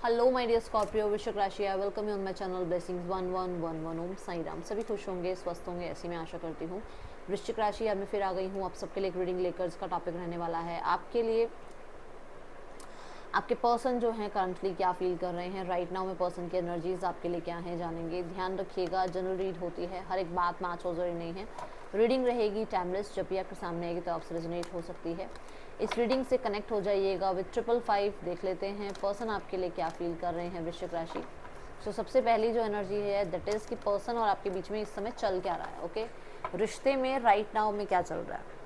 Hello my dear Scorpio, वृश्चिक राशि, I welcome you on my channel blessings 1111। ओम साई राम। सभी खुश होंगे, स्वस्थ होंगे, ऐसी मैं आशा करती हूँ। वृश्चिक राशि, अब मैं फिर आ गई हूँ आप सबके लिए एक रीडिंग लेकर। इसका टॉपिक रहने वाला है आपके लिए आपके पर्सन जो हैं करंटली क्या फील कर रहे हैं राइट नाउ में। पर्सन की एनर्जीज आपके लिए क्या है जानेंगे। ध्यान रखिएगा, जनरल रीड होती है, हर एक बात मैच हो जरूरी नहीं है। रीडिंग रहेगी टाइमलेस, जब भी आपके सामने आएगी तो आपसे रेजोनेट हो सकती है। इस रीडिंग से कनेक्ट हो जाइएगा विद 555। देख लेते हैं पर्सन आपके लिए क्या फील कर रहे हैं वृश्चिक राशि। तो सबसे पहली जो एनर्जी है दैट इज़ कि पर्सन और आपके बीच में इस समय चल क्या रहा है। ओके, रिश्ते में राइट नाउ में क्या चल रहा है।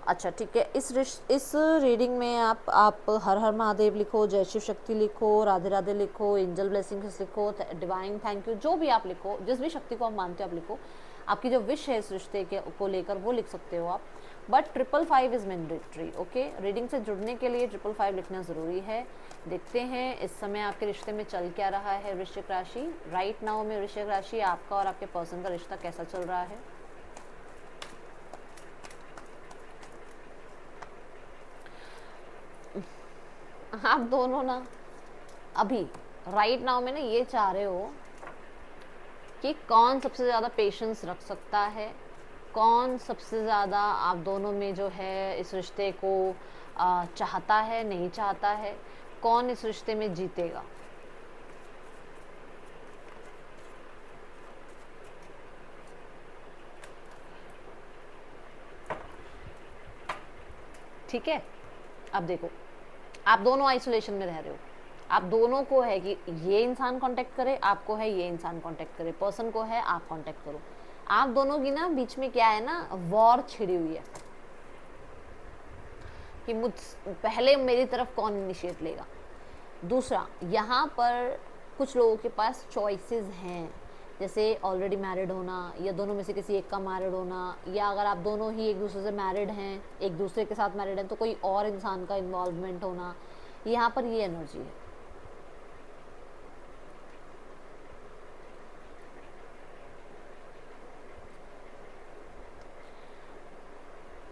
अच्छा ठीक है, इस रीडिंग में आप हर हर महादेव लिखो, जय शिव शक्ति लिखो, राधे राधे लिखो, एंजल ब्लेसिंग्स लिखो, डिवाइन थैंक यू, जो भी आप लिखो, जिस भी शक्ति को आप मानते हो आप लिखो। आपकी जो विश है इस रिश्ते के को लेकर वो लिख सकते हो आप। But 555 is mandatory. Okay, reading से जुड़ने के लिए 555 लिखना ज़रूरी है। देखते हैं इस समय आपके रिश्ते में चल क्या रहा है वृश्चिक राशि। राइट नाउ में वृश्चिक राशि आपका और आपके पर्सन का रिश्ता कैसा चल रहा है। आप दोनों ना अभी राइट नाउ में ना ये चाह रहे हो कि कौन सबसे ज़्यादा पेशेंस रख सकता है, कौन सबसे ज़्यादा आप दोनों में जो है इस रिश्ते को चाहता है, नहीं चाहता है, कौन इस रिश्ते में जीतेगा। ठीक है, अब देखो, आप दोनों आइसोलेशन में रह रहे हो। आप दोनों को है कि ये इंसान कांटेक्ट करे, आपको है ये इंसान कांटेक्ट करे, पर्सन को है आप कांटेक्ट करो। आप दोनों की ना बीच में क्या है ना, वॉर छिड़ी हुई है कि मुझ पहले मेरी तरफ कौन इनिशिएट लेगा। दूसरा, यहाँ पर कुछ लोगों के पास चॉइसेस हैं, जैसे ऑलरेडी मैरिड होना या दोनों में से किसी एक का मैरिड होना, या अगर आप दोनों ही एक दूसरे से मैरिड हैं, एक दूसरे के साथ मैरिड हैं, तो कोई और इंसान का इन्वॉल्वमेंट होना। यहाँ पर ये एनर्जी है।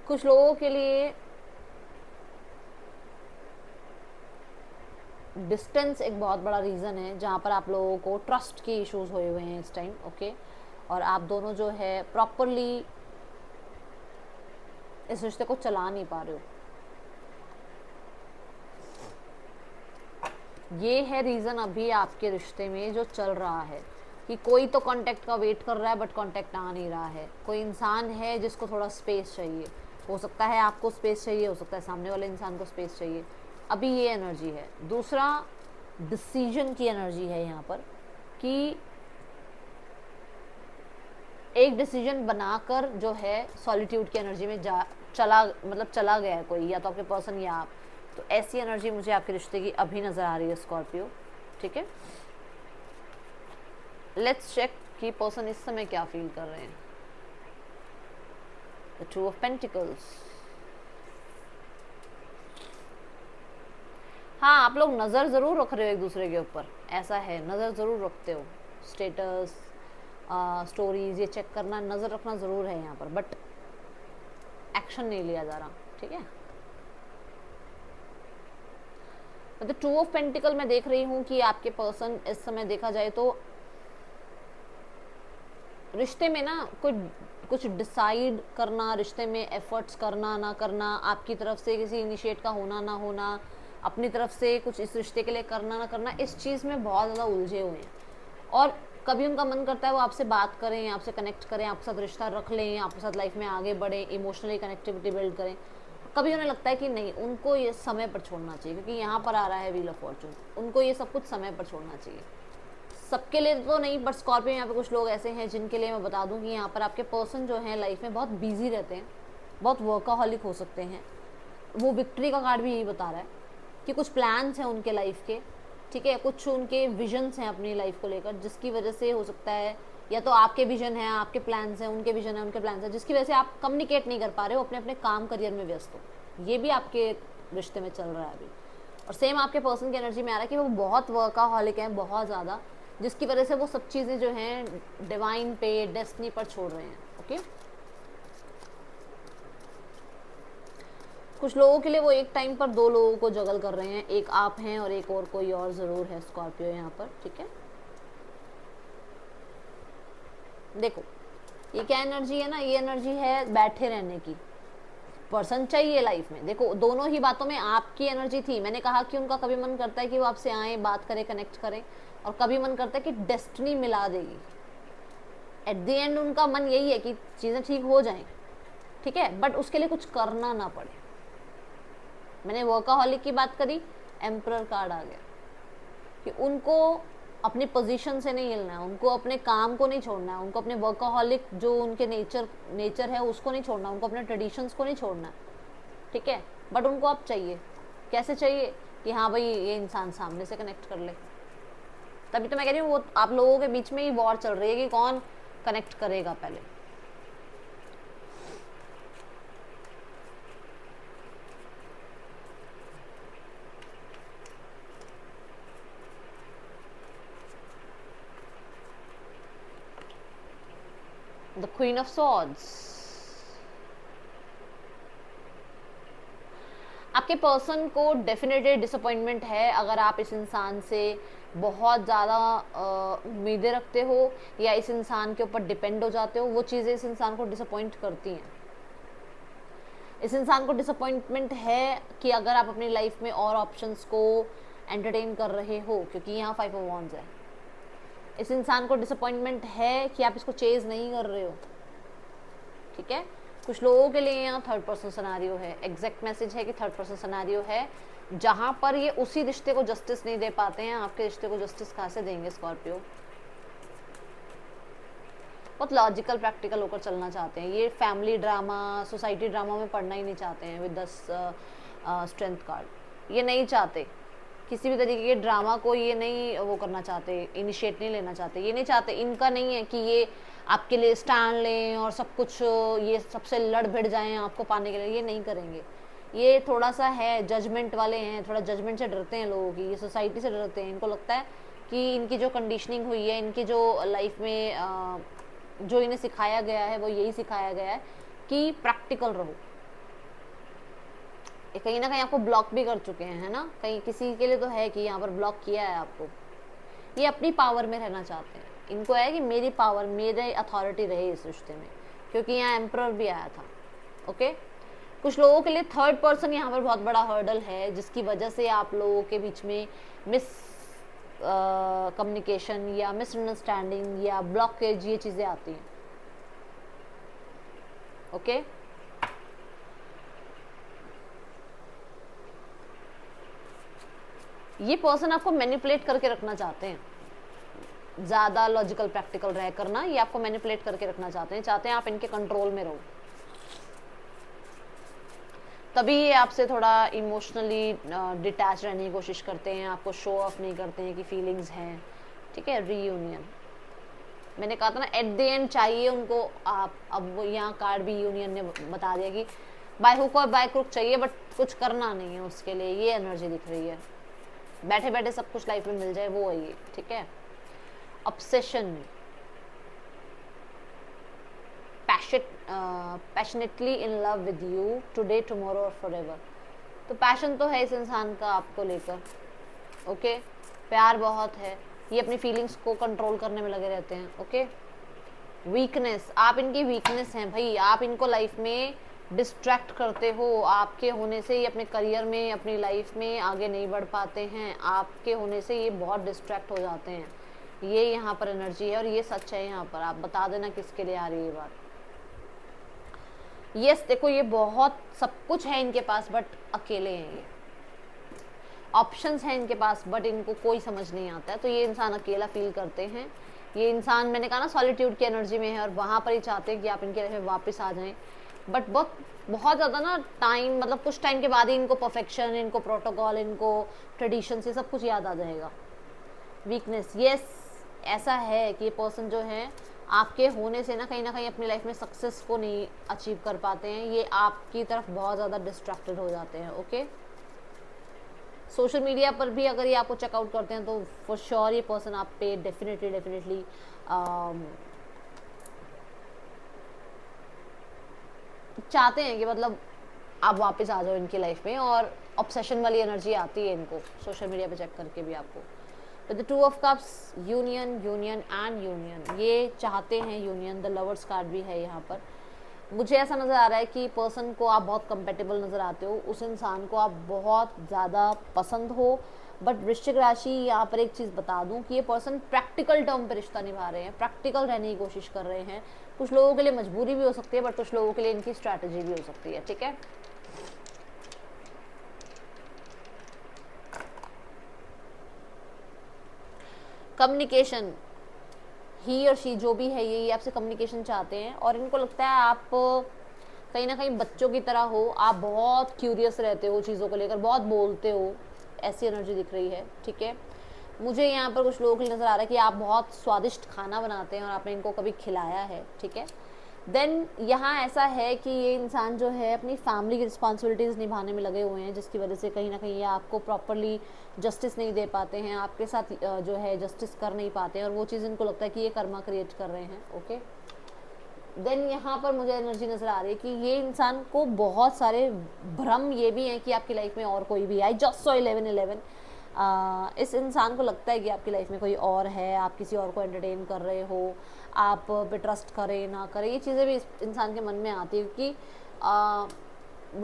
कुछ लोगों के लिए डिस्टेंस एक बहुत बड़ा रीज़न है, जहाँ पर आप लोगों को ट्रस्ट के इश्यूज हुए हुए हैं इस टाइम। ओके, और आप दोनों जो है प्रॉपरली इस रिश्ते को चला नहीं पा रहे हो। ये है रीज़न अभी आपके रिश्ते में जो चल रहा है कि कोई तो कांटेक्ट का वेट कर रहा है बट कांटेक्ट आ नहीं रहा है। कोई इंसान है जिसको थोड़ा स्पेस चाहिए, हो सकता है आपको स्पेस चाहिए, हो सकता है सामने वाले इंसान को स्पेस चाहिए। अभी ये एनर्जी है। दूसरा, डिसीजन की एनर्जी है यहाँ पर कि एक डिसीजन बनाकर जो है सॉलिट्यूड की एनर्जी में चला गया है कोई, या तो आपके पर्सन या आप। तो ऐसी एनर्जी मुझे आपके रिश्ते की अभी नज़र आ रही है स्कॉर्पियो। ठीक है, लेट्स चेक कि पर्सन इस समय क्या फील कर रहे हैं। The 2 of pentacles. हाँ, आप लोग नज़र ज़रूर रख रहे हो एक दूसरे के ऊपर, ऐसा है, नज़र ज़रूर रखते हो। स्टेटस, स्टोरीज, ये चेक करना, नज़र रखना ज़रूर है यहाँ पर, बट एक्शन नहीं लिया जा रहा। ठीक है, मतलब 2 ऑफ पेंटिकल मैं देख रही हूँ कि आपके पर्सन इस समय देखा जाए तो रिश्ते में ना कुछ डिसाइड करना, रिश्ते में एफर्ट्स करना ना करना, आपकी तरफ से किसी इनिशिएट का होना ना होना, अपनी तरफ से कुछ इस रिश्ते के लिए करना ना करना, इस चीज़ में बहुत ज़्यादा उलझे हुए हैं। और कभी उनका मन करता है वो आपसे बात करें, आपसे कनेक्ट करें, आपके साथ रिश्ता रख लें, आपके साथ लाइफ में आगे बढ़ें, इमोशनली कनेक्टिविटी बिल्ड करें। कभी उन्हें लगता है कि नहीं, उनको ये समय पर छोड़ना चाहिए, क्योंकि यहाँ पर आ रहा है व्हील ऑफ फॉर्चून। उनको ये सब कुछ समय पर छोड़ना चाहिए। सबके लिए तो नहीं, बट स्कॉर्पियो यहाँ पे कुछ लोग ऐसे हैं जिनके लिए मैं बता दूँ कि यहाँ पर आपके पर्सन जो हैं लाइफ में बहुत बिजी रहते हैं, बहुत वर्काहॉलिक हो सकते हैं। वो विक्ट्री का कार्ड भी यही बता रहा है कि कुछ प्लान्स हैं उनके लाइफ के। ठीक है, कुछ उनके विजन्स हैं अपनी लाइफ को लेकर, जिसकी वजह से हो सकता है या तो आपके विजन है, आपके प्लान्स हैं, उनके विजन है, उनके प्लान्स हैं, जिसकी वजह से आप कम्युनिकेट नहीं कर पा रहे हो, अपने अपने काम करियर में व्यस्त हो। ये भी आपके रिश्ते में चल रहा है अभी। और सेम आपके पर्सन की एनर्जी में आ रहा है कि वो बहुत वर्काहॉलिक हैं, बहुत ज़्यादा, जिसकी वजह से वो सब चीज़ें जो हैं डिवाइन पे, डेस्टिनी पर छोड़ रहे हैं। ओके, कुछ लोगों के लिए वो एक टाइम पर दो लोगों को जगल कर रहे हैं, एक आप हैं और एक और कोई और ज़रूर है स्कॉर्पियो यहाँ पर, ठीक है। देखो ये क्या एनर्जी है ना, ये एनर्जी है बैठे रहने की। पर्सन चाहिए लाइफ में। देखो दोनों ही बातों में आपकी एनर्जी थी। मैंने कहा कि उनका कभी मन करता है कि वो आपसे आए, बात करें, कनेक्ट करें, और कभी मन करता है कि डेस्टिनी मिला देगी। एट द एंड उनका मन यही है कि चीज़ें ठीक हो जाएं, ठीक है, बट उसके लिए कुछ करना ना पड़े। मैंने वर्काहॉलिक की बात करी, एम्परर कार्ड आ गया कि उनको अपनी पोजीशन से नहीं हिलना है, उनको अपने काम को नहीं छोड़ना है, उनको अपने वर्काहॉलिक जो उनके नेचर है उसको नहीं छोड़ना, उनको अपने ट्रेडिशंस को नहीं छोड़ना, ठीक है। बट उनको अब चाहिए, कैसे चाहिए कि हाँ भाई ये इंसान सामने से कनेक्ट कर ले। तभी तो मैं कह रही हूँ वो आप लोगों के बीच में ही वॉर चल रही है कि कौन कनेक्ट करेगा पहले। द क्वीन ऑफ सॉर्ड्स, आपके पर्सन को डेफिनेटली डिसअपॉइंटमेंट है अगर आप इस इंसान से बहुत ज़्यादा उम्मीदें रखते हो या इस इंसान के ऊपर डिपेंड हो जाते हो। वो चीज़ें इस इंसान को डिसअपॉइंट करती हैं। इस इंसान को डिसअपॉइंटमेंट है कि अगर आप अपनी लाइफ में और ऑप्शंस को एंटरटेन कर रहे हो, क्योंकि यहाँ 5 ऑफ वॉन्ड्स है। इस इंसान को डिसअपॉइंटमेंट है कि आप इसको चेज नहीं कर रहे हो, ठीक है। कुछ लोगों के लिए यहाँ थर्ड पर्सन सिनेरियो है। एग्जैक्ट मैसेज है कि थर्ड पर्सन सिनेरियो है जहाँ पर ये उसी रिश्ते को जस्टिस नहीं दे पाते हैं। आपके रिश्ते को जस्टिस कहाँ से देंगे स्कॉर्पियो? बहुत लॉजिकल प्रैक्टिकल होकर चलना चाहते हैं। ये फैमिली ड्रामा, सोसाइटी ड्रामा में पढ़ना ही नहीं चाहते हैं विद द स्ट्रेंथ कार्ड। ये नहीं चाहते किसी भी तरीके के ड्रामा को, ये नहीं वो करना चाहते, इनिशिएट नहीं लेना चाहते। ये नहीं चाहते, इनका नहीं है कि ये आपके लिए स्टैंड लें और सब कुछ ये सबसे लड़ भिड़ जाएं आपको पाने के लिए। ये नहीं करेंगे। ये थोड़ा सा है जजमेंट वाले हैं, थोड़ा जजमेंट से डरते हैं लोगों की, ये सोसाइटी से डरते हैं। इनको लगता है कि इनकी जो कंडीशनिंग हुई है, इनकी जो लाइफ में जो इन्हें सिखाया गया है वो यही सिखाया गया है कि प्रैक्टिकल रहो। कहीं ना कहीं आपको ब्लॉक भी कर चुके हैं, है ना। कहीं किसी के लिए तो है कि यहाँ पर ब्लॉक किया है आपको। ये अपनी पावर में रहना चाहते हैं। इनको है कि मेरी पावर, मेरे अथॉरिटी रहे इस रिश्ते में, क्योंकि यहाँ एम्परर भी आया था। ओके, कुछ लोगों के लिए थर्ड पर्सन यहाँ पर बहुत बड़ा हर्डल है, जिसकी वजह से आप लोगों के बीच में मिस कम्युनिकेशन या मिसअंडरस्टैंडिंग या ब्लॉकेज, ये चीज़ें आती हैं। ओके, ये पर्सन आपको मैनिपुलेट करके रखना चाहते हैं। ज़्यादा लॉजिकल प्रैक्टिकल रह करना, ये आपको मैनिपुलेट करके रखना चाहते हैं आप इनके कंट्रोल में रहो। तभी ये आपसे थोड़ा इमोशनली डिटैच रहने की कोशिश करते हैं, आपको शो ऑफ नहीं करते हैं कि फीलिंग्स हैं, ठीक है। रीयूनियन मैंने कहा था ना, एट द एंड चाहिए उनको आप। अब यहाँ कार्ड भी यूनियन ने बता दिया कि बाय हुक और बाय क्रुक चाहिए, बट कुछ करना नहीं है उसके लिए। ये एनर्जी दिख रही है, बैठे बैठे सब कुछ लाइफ में मिल जाए, वो है ये, ठीक है। Obsession, passionately in love with you today, tomorrow और फॉरएवर। तो पैशन तो है इस इंसान का आपको लेकर, ओके। प्यार बहुत है, ये अपनी फीलिंग्स को कंट्रोल करने में लगे रहते हैं, ओके। वीकनेस, आप इनकी वीकनेस हैं भाई। आप इनको लाइफ में डिस्ट्रैक्ट करते हो। आपके होने से ये अपने करियर में, अपनी लाइफ में आगे नहीं बढ़ पाते हैं। आपके होने से ये बहुत डिस्ट्रैक्ट हो जाते हैं। ये यहाँ पर एनर्जी है और ये सच है। यहाँ पर आप बता देना किसके लिए आ रही है ये बात। यस, देखो ये बहुत सब कुछ है इनके पास, बट अकेले हैं ये। ऑप्शंस हैं इनके पास, बट इनको कोई समझ नहीं आता है। तो ये इंसान अकेला फील करते हैं। ये इंसान, मैंने कहा ना, सॉलिट्यूड की एनर्जी में है और वहाँ पर ही चाहते हैं कि आप इनके लाइफ में वापस आ जाएं। बट बहुत ज़्यादा ना टाइम, मतलब कुछ टाइम के बाद ही इनको परफेक्शन, इनको प्रोटोकॉल, इनको ट्रेडिशन, ये सब कुछ याद आ जाएगा। वीकनेस, यस, ऐसा है कि ये पर्सन जो है आपके होने से ना कहीं अपनी लाइफ में सक्सेस को नहीं अचीव कर पाते हैं। ये आपकी तरफ बहुत ज़्यादा डिस्ट्रैक्टेड हो जाते हैं, ओके। सोशल मीडिया पर भी अगर ये आपको चेकआउट करते हैं तो फॉर श्योर ये पर्सन आप पे डेफिनेटली चाहते हैं कि मतलब आप वापस आ जाओ इनकी लाइफ में, और ऑब्सेशन वाली एनर्जी आती है इनको, सोशल मीडिया पे चेक करके भी आपको। तो the two of cups, union, union and union, ये चाहते हैं यूनियन। द लवर्स कार्ड भी है यहाँ पर। मुझे ऐसा नज़र आ रहा है कि पर्सन को आप बहुत कंपेटेबल नज़र आते हो, उस इंसान को आप बहुत ज़्यादा पसंद हो। बट वृश्चिक राशि, यहाँ पर एक चीज़ बता दूं कि ये पर्सन प्रैक्टिकल टर्म पे रिश्ता निभा रहे हैं, प्रैक्टिकल रहने की कोशिश कर रहे हैं। कुछ लोगों के लिए मजबूरी भी हो सकती है, बट कुछ लोगों के लिए इनकी स्ट्रैटेजी भी हो सकती है, ठीक है। कम्युनिकेशन, ही और शी जो भी है ये आपसे कम्युनिकेशन चाहते हैं, और इनको लगता है आप कहीं ना कहीं बच्चों की तरह हो, आप बहुत क्यूरियस रहते हो चीज़ों को लेकर, बहुत बोलते हो, ऐसी एनर्जी दिख रही है, ठीक है। मुझे यहाँ पर कुछ लोगों के लिए नज़र आ रहा है कि आप बहुत स्वादिष्ट खाना बनाते हैं और आपने इनको कभी खिलाया है, ठीक है। देन यहाँ ऐसा है कि ये इंसान जो है अपनी फैमिली की रिस्पॉन्सिबिलिटीज़ निभाने में लगे हुए हैं, जिसकी वजह से कहीं ना कहीं ये आपको प्रॉपरली जस्टिस नहीं दे पाते हैं, आपके साथ जो है जस्टिस कर नहीं पाते हैं, और वो चीज़ इनको लगता है कि ये कर्मा क्रिएट कर रहे हैं, ओके। देन यहाँ पर मुझे एनर्जी नज़र आ रही है कि ये इंसान को बहुत सारे भ्रम ये भी हैं कि आपकी लाइफ में और कोई भी है। आई जस्ट सॉ 1111, इस इंसान को लगता है कि आपकी लाइफ में कोई और है, आप किसी और को एंटरटेन कर रहे हो, आप पे ट्रस्ट करें ना करें, ये चीज़ें भी इस इंसान के मन में आती है, क्योंकि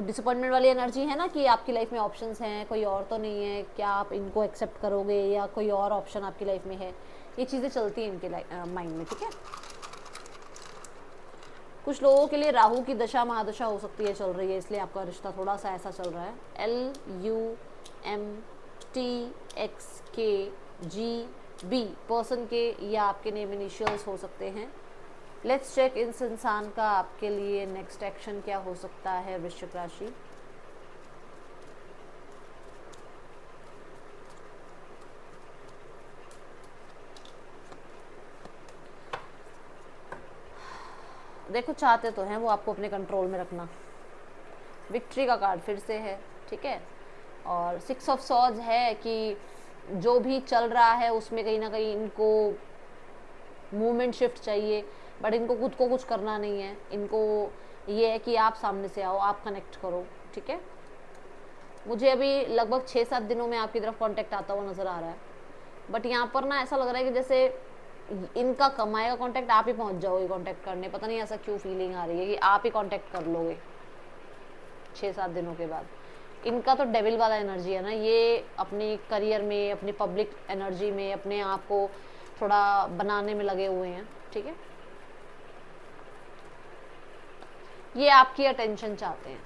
डिसअपॉइंटमेंट वाली एनर्जी है ना कि आपकी लाइफ में ऑप्शंस हैं, कोई और तो नहीं है, क्या आप इनको एक्सेप्ट करोगे या कोई और ऑप्शन आपकी लाइफ में है, ये चीज़ें चलती हैं इनके माइंड में, ठीक है। कुछ लोगों के लिए राहु की दशा महादशा हो सकती है, चल रही है, इसलिए आपका रिश्ता थोड़ा सा ऐसा चल रहा है। LUMTXKGB पर्सन के या आपके नेम इनिशियल्स हो सकते हैं। लेट्स चेक इस इंसान का आपके लिए नेक्स्ट एक्शन क्या हो सकता है, वृश्चिक राशि। देखो, चाहते तो हैं वो आपको अपने कंट्रोल में रखना। विक्ट्री का कार्ड फिर से है, ठीक है। और 6 ऑफ सॉर्ड्स है कि जो भी चल रहा है उसमें कहीं ना कहीं इनको मूवमेंट शिफ्ट चाहिए, बट इनको खुद को कुछ करना नहीं है। इनको ये है कि आप सामने से आओ, आप कनेक्ट करो, ठीक है। मुझे अभी लगभग 6-7 दिनों में आपकी तरफ कांटेक्ट आता हुआ नज़र आ रहा है, बट यहाँ पर ना ऐसा लग रहा है कि जैसे इनका कमाएगा कांटेक्ट, आप ही पहुँच जाओगे कांटेक्ट करने। पता नहीं ऐसा क्यों फीलिंग आ रही है कि आप ही कांटेक्ट कर लोगे 6-7 दिनों के बाद। इनका तो डेविल वाला एनर्जी है ना, ये अपनी करियर में, अपनी पब्लिक एनर्जी में अपने आप को थोड़ा बनाने में लगे हुए हैं, ठीक है। ये आपकी अटेंशन चाहते हैं,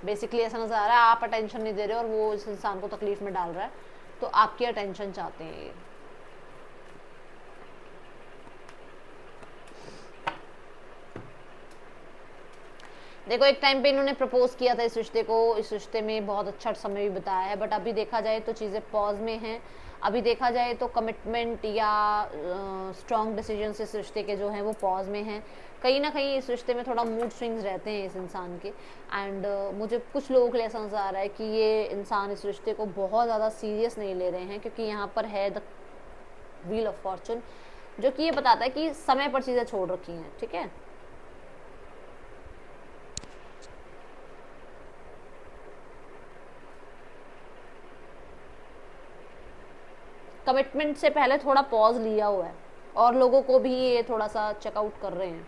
बेसिकली ऐसा नजर आ रहा है। आप अटेंशन नहीं दे रहे और वो इस इंसान को तकलीफ में डाल रहा है, तो आपकी अटेंशन चाहते हैं ये। देखो, एक टाइम पे इन्होंने प्रपोज किया था इस रिश्ते को, इस रिश्ते में बहुत अच्छा समय भी बताया है, बट अभी देखा जाए तो चीज़ें पॉज में हैं। अभी देखा जाए तो कमिटमेंट या स्ट्रॉन्ग डिसीजंस इस रिश्ते के जो हैं वो पॉज में हैं। कहीं ना कहीं इस रिश्ते में थोड़ा मूड स्विंग्स रहते हैं इस इंसान के, एंड मुझे कुछ लोगों के लिए ऐसा नजर आ रहा है कि ये इंसान इस रिश्ते को बहुत ज़्यादा सीरियस नहीं ले रहे हैं, क्योंकि यहाँ पर है द व्हील ऑफ फॉर्चून, जो कि ये बताता है कि समय पर चीज़ें छोड़ रखी हैं, ठीक है। कमिटमेंट से पहले थोड़ा पॉज लिया हुआ है, और लोगों को भी ये थोड़ा सा चेकआउट कर रहे हैं,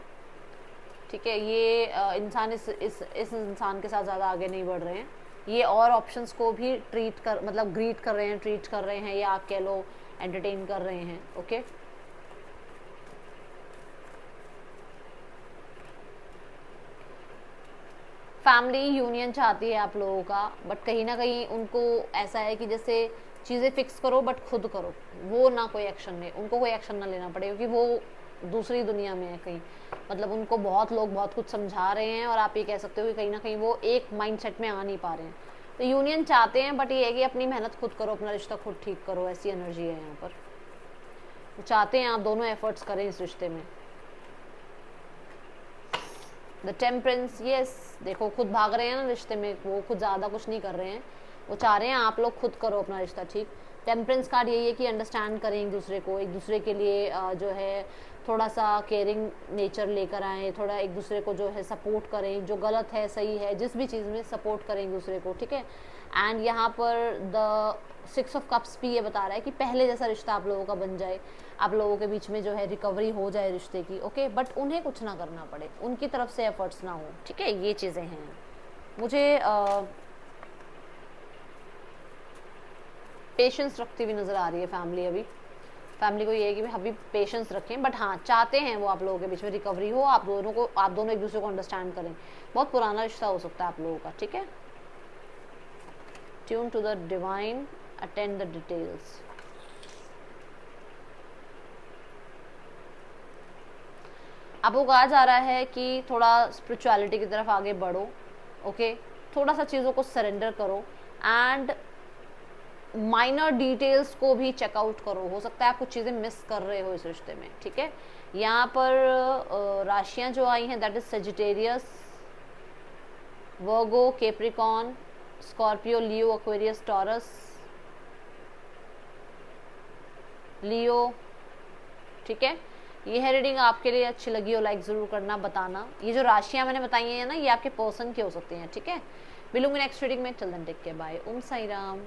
ठीक है। ये इंसान इस इंसान के साथ ज़्यादा आगे नहीं बढ़ रहे हैं, ये और ऑप्शंस को भी ट्रीट कर, मतलब ग्रीट कर रहे हैं, ट्रीट कर रहे हैं, या आप कह लो एंटरटेन कर रहे हैं, ओके। फैमिली यूनियन चाहती है आप लोगों का, बट कहीं ना कहीं उनको ऐसा है कि जैसे चीज़ें फिक्स करो बट खुद करो, वो ना कोई एक्शन ले, उनको कोई एक्शन ना लेना पड़े, क्योंकि वो दूसरी दुनिया में है कहीं। मतलब उनको बहुत लोग बहुत कुछ समझा रहे हैं, और आप ये कह सकते हो कि कहीं ना कहीं वो एक माइंडसेट में आ नहीं पा रहे हैं। तो यूनियन चाहते हैं, बट ये है कि अपनी मेहनत खुद करो, अपना रिश्ता खुद ठीक करो, ऐसी एनर्जी है यहाँ पर। वो चाहते हैं आप दोनों एफर्ट्स करें इस रिश्ते में। द टेम्परेंस, यस, देखो खुद भाग रहे हैं ना रिश्ते में, वो खुद ज़्यादा कुछ नहीं कर रहे हैं, वो चाह रहे हैं आप लोग खुद करो अपना रिश्ता ठीक। टेम्परेंस कार्ड यही है कि अंडरस्टैंड करें एक दूसरे को, एक दूसरे के लिए जो है थोड़ा सा केयरिंग नेचर लेकर आएँ, थोड़ा एक दूसरे को जो है सपोर्ट करें, जो गलत है सही है जिस भी चीज़ में सपोर्ट करें एक दूसरे को, ठीक है। एंड यहाँ पर द 6 ऑफ कप्स भी ये बता रहा है कि पहले जैसा रिश्ता आप लोगों का बन जाए, आप लोगों के बीच में जो है रिकवरी हो जाए रिश्ते की, ओके। बट उन्हें कुछ ना करना पड़े, उनकी तरफ से एफर्ट्स ना हो, ठीक है। ये चीज़ें हैं। मुझे पेशेंस रखती हुई नज़र आ रही है फैमिली। अभी फैमिली को ये है कि अभी पेशेंस रखें, बट हाँ चाहते हैं वो आप लोगों के बीच में रिकवरी हो, आप दोनों एक दूसरे को अंडरस्टैंड करें। बहुत पुराना रिश्ता हो सकता है आप लोगों का, ठीक है। Tune to the divine, attend the details. आपको कहा जा रहा है कि थोड़ा स्पिरिचुअलिटी की तरफ आगे बढ़ो, ओके। थोड़ा सा चीज़ों को सरेंडर करो एंड माइनर डिटेल्स को भी चेकआउट करो। हो सकता है आप कुछ चीज़ें मिस कर रहे हो इस रिश्ते में, ठीक है। यहाँ पर राशियाँ जो आई हैं that is Sagittarius, Virgo, Capricorn, Scorpio, Leo, Aquarius, Taurus, Leo, ठीक है। ये है रीडिंग, आपके लिए अच्छी लगी हो लाइक ज़रूर करना, बताना। ये जो राशियाँ मैंने बताई हैं ना, ये आपके पर्सन की हो सकती हैं, ठीक है। मिलूंगी नेक्स्ट रीडिंग में। Till then take care, bye. Om Sai Ram.